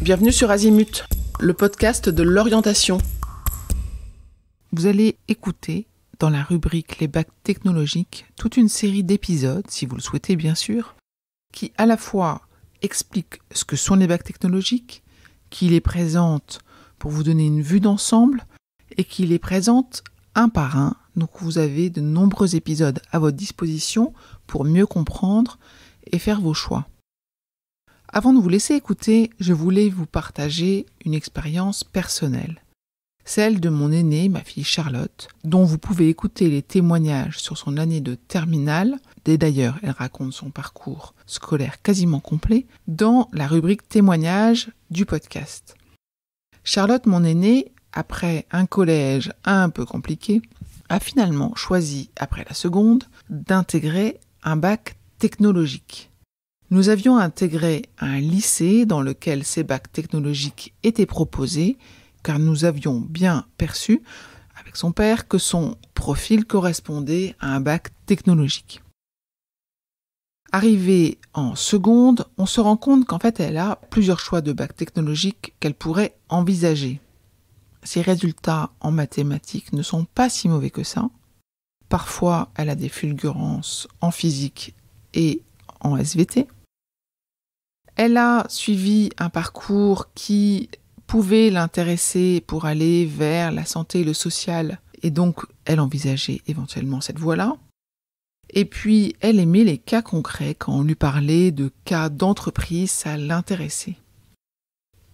Bienvenue sur Azimut, le podcast de l'orientation. Vous allez écouter, dans la rubrique Les bacs technologiques, toute une série d'épisodes, si vous le souhaitez bien sûr, qui à la fois expliquent ce que sont les bacs technologiques, qui les présentent pour vous donner une vue d'ensemble et qui les présentent un par un. Donc vous avez de nombreux épisodes à votre disposition pour mieux comprendre et faire vos choix. Avant de vous laisser écouter, je voulais vous partager une expérience personnelle. Celle de mon aînée, ma fille Charlotte, dont vous pouvez écouter les témoignages sur son année de terminale, et d'ailleurs elle raconte son parcours scolaire quasiment complet, dans la rubrique témoignages du podcast. Charlotte, mon aînée, après un collège un peu compliqué, a finalement choisi, après la seconde, d'intégrer un bac technologique. Nous avions intégré un lycée dans lequel ces bacs technologiques étaient proposés, car nous avions bien perçu, avec son père, que son profil correspondait à un bac technologique. Arrivée en seconde, on se rend compte qu'en fait, elle a plusieurs choix de bac technologique qu'elle pourrait envisager. Ses résultats en mathématiques ne sont pas si mauvais que ça. Parfois, elle a des fulgurances en physique et en SVT. Elle a suivi un parcours qui pouvait l'intéresser pour aller vers la santé et le social, et donc elle envisageait éventuellement cette voie-là. Et puis, elle aimait les cas concrets. Quand on lui parlait de cas d'entreprise, ça l'intéressait.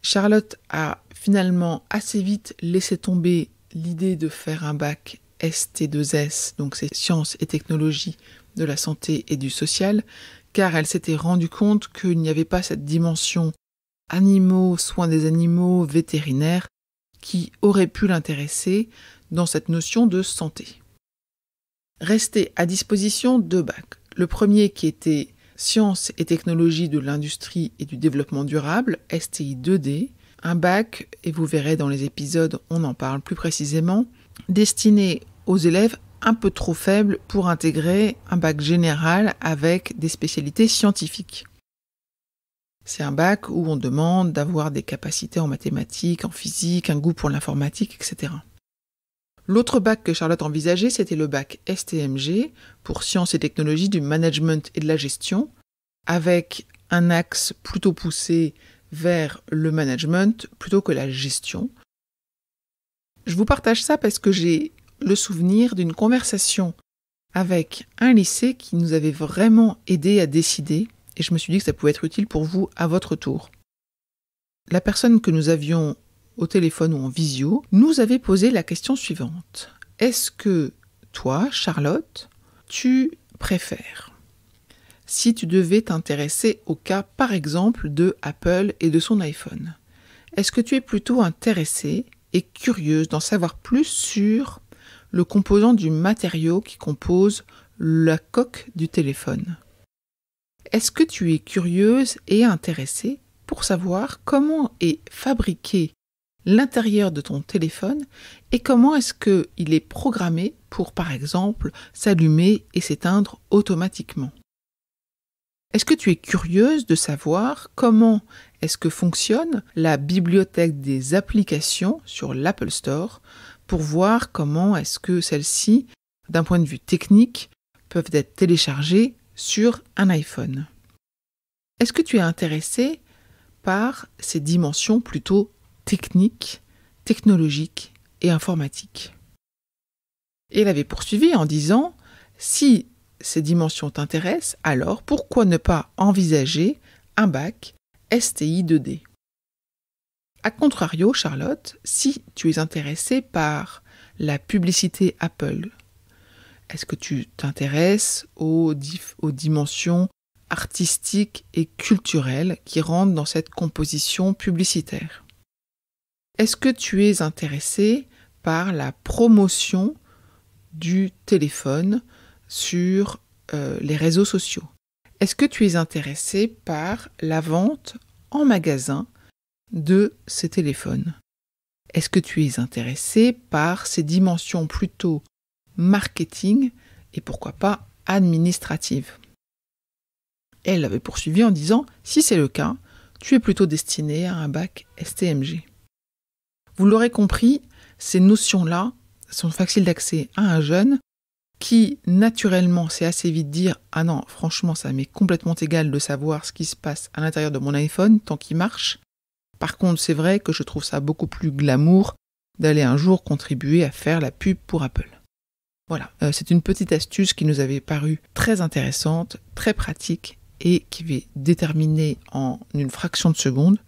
Charlotte a finalement assez vite laissé tomber l'idée de faire un bac ST2S, donc c'est sciences et technologies de la santé et du social, car elle s'était rendue compte qu'il n'y avait pas cette dimension animaux, soins des animaux, vétérinaires, qui aurait pu l'intéresser dans cette notion de santé. Restaient à disposition deux bacs. Le premier qui était Sciences et technologies de l'industrie et du développement durable, STI 2D, un bac, et vous verrez dans les épisodes, on en parle plus précisément, destiné aux élèves un peu trop faibles pour intégrer un bac général avec des spécialités scientifiques. C'est un bac où on demande d'avoir des capacités en mathématiques, en physique, un goût pour l'informatique, etc. L'autre bac que Charlotte envisageait, c'était le bac STMG, pour Sciences et technologies du management et de la gestion, avec un axe plutôt poussé vers le management plutôt que la gestion. Je vous partage ça parce que j'ai le souvenir d'une conversation avec un lycée qui nous avait vraiment aidé à décider, et je me suis dit que ça pouvait être utile pour vous à votre tour. La personne que nous avions au téléphone ou en visio, nous avait posé la question suivante. Est-ce que toi, Charlotte, tu préfères, si tu devais t'intéresser au cas, par exemple, de Apple et de son iPhone, est-ce que tu es plutôt intéressée et curieuse d'en savoir plus sur le composant du matériau qui compose la coque du téléphone? Est-ce que tu es curieuse et intéressée pour savoir comment est fabriqué l'intérieur de ton téléphone et comment est-ce qu'il est programmé pour, par exemple, s'allumer et s'éteindre automatiquement? Est-ce que tu es curieuse de savoir comment est-ce que fonctionne la bibliothèque des applications sur l'Apple Store pour voir comment est-ce que celles-ci, d'un point de vue technique, peuvent être téléchargées sur un iPhone? Est-ce que tu es intéressé par ces dimensions plutôt techniques, technologiques et informatiques? Et elle avait poursuivi en disant, si ces dimensions t'intéressent, alors pourquoi ne pas envisager un bac STI 2D? A contrario, Charlotte, si tu es intéressée par la publicité Apple, est-ce que tu t'intéresses aux dimensions artistiques et culturelles qui rentrent dans cette composition publicitaire? Est-ce que tu es intéressé par la promotion du téléphone sur les réseaux sociaux? Est-ce que tu es intéressé par la vente en magasin de ces téléphones? Est-ce que tu es intéressé par ces dimensions plutôt marketing et pourquoi pas administratives? Elle avait poursuivi en disant, si c'est le cas, tu es plutôt destiné à un bac STMG. Vous l'aurez compris, ces notions-là sont faciles d'accès à un jeune qui, naturellement, sait assez vite dire « Ah non, franchement, ça m'est complètement égal de savoir ce qui se passe à l'intérieur de mon iPhone tant qu'il marche. Par contre, c'est vrai que je trouve ça beaucoup plus glamour d'aller un jour contribuer à faire la pub pour Apple. » Voilà, c'est une petite astuce qui nous avait paru très intéressante, très pratique et qui va déterminer en une fraction de seconde,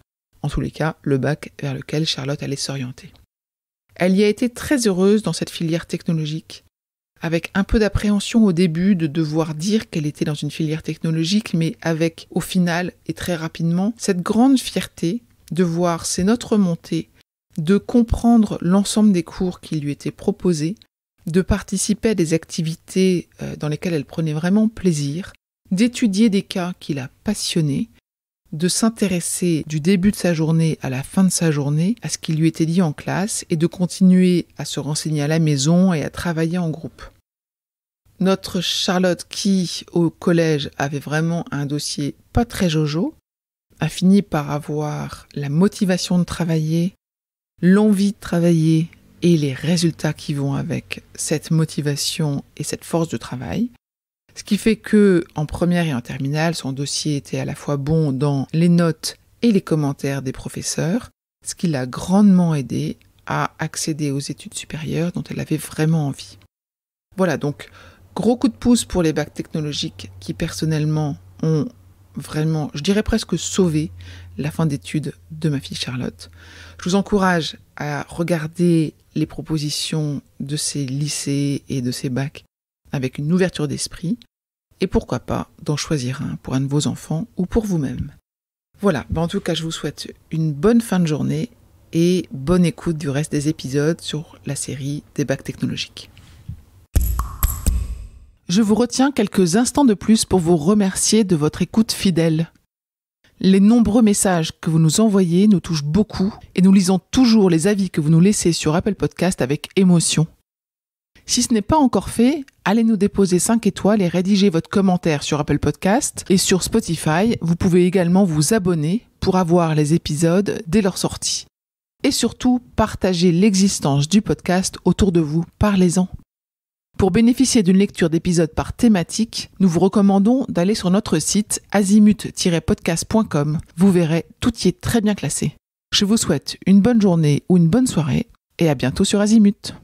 en tous les cas, le bac vers lequel Charlotte allait s'orienter. Elle y a été très heureuse dans cette filière technologique, avec un peu d'appréhension au début de devoir dire qu'elle était dans une filière technologique, mais avec, au final, et très rapidement, cette grande fierté de voir ses notes remonter, de comprendre l'ensemble des cours qui lui étaient proposés, de participer à des activités dans lesquelles elle prenait vraiment plaisir, d'étudier des cas qui la passionnaient, de s'intéresser du début de sa journée à la fin de sa journée à ce qui lui était dit en classe et de continuer à se renseigner à la maison et à travailler en groupe. Notre Charlotte, qui au collège avait vraiment un dossier pas très jojo, a fini par avoir la motivation de travailler, l'envie de travailler et les résultats qui vont avec cette motivation et cette force de travail. Ce qui fait que, en première et en terminale, son dossier était à la fois bon dans les notes et les commentaires des professeurs, ce qui l'a grandement aidé à accéder aux études supérieures dont elle avait vraiment envie. Voilà, donc, gros coup de pouce pour les bacs technologiques qui, personnellement, ont vraiment, je dirais presque sauvé la fin d'études de ma fille Charlotte. Je vous encourage à regarder les propositions de ces lycées et de ces bacs avec une ouverture d'esprit, et pourquoi pas d'en choisir un pour un de vos enfants ou pour vous-même. Voilà, en tout cas je vous souhaite une bonne fin de journée et bonne écoute du reste des épisodes sur la série des bacs technologiques. Je vous retiens quelques instants de plus pour vous remercier de votre écoute fidèle. Les nombreux messages que vous nous envoyez nous touchent beaucoup et nous lisons toujours les avis que vous nous laissez sur Apple Podcast avec émotion. Si ce n'est pas encore fait, allez nous déposer 5 étoiles et rédigez votre commentaire sur Apple Podcast et sur Spotify. Vous pouvez également vous abonner pour avoir les épisodes dès leur sortie. Et surtout, partagez l'existence du podcast autour de vous. Parlez-en. Pour bénéficier d'une lecture d'épisodes par thématique, nous vous recommandons d'aller sur notre site azimut-podcast.com. Vous verrez, tout y est très bien classé. Je vous souhaite une bonne journée ou une bonne soirée et à bientôt sur Azimut.